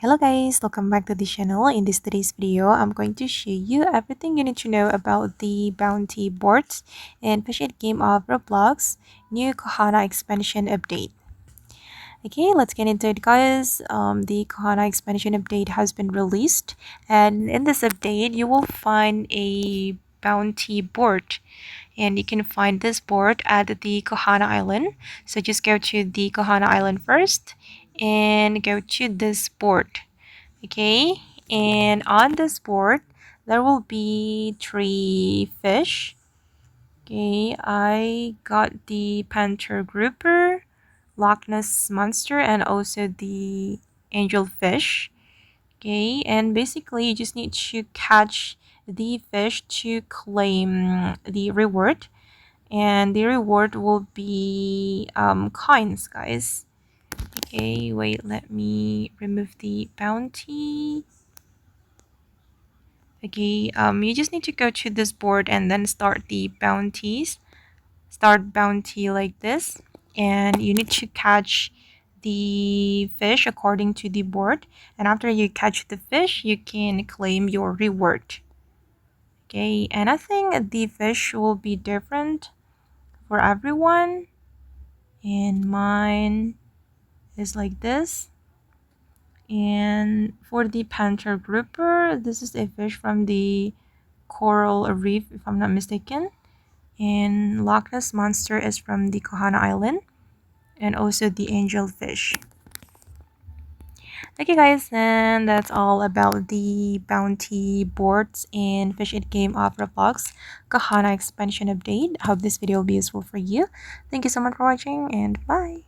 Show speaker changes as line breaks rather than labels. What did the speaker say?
Hello guys, welcome back to the channel. In this today's video, I'm going to show you everything you need to know about the bounty boards and push it game of Roblox new Kohana expansion update. Okay, let's get into it guys. The Kohana expansion update has been released, and in this update you will find a bounty board, and you can find this board at the Kohana Island. So just go to the Kohana Island first and go to this board. Okay, and on this board there will be three fish. Okay, I got the panther grouper, Loch Ness monster, and also the angel fish. Okay, and basically you just need to catch the fish to claim the reward, and the reward will be coins guys. Okay, wait, let me remove the bounty. Okay, you just need to go to this board and then start the bounties. Start bounty like this, and you need to catch the fish according to the board. And after you catch the fish, you can claim your reward. Okay, and I think the fish will be different for everyone. And mine is like this. And for the panther grouper, this is a fish from the coral reef, if I'm not mistaken. And Loch Ness monster is from the Kohana Island, and also the angelfish. Okay guys, and that's all about the bounty boards and fish it game of Roblox Kohana expansion update. I hope this video will be useful for you. Thank you so much for watching, and bye.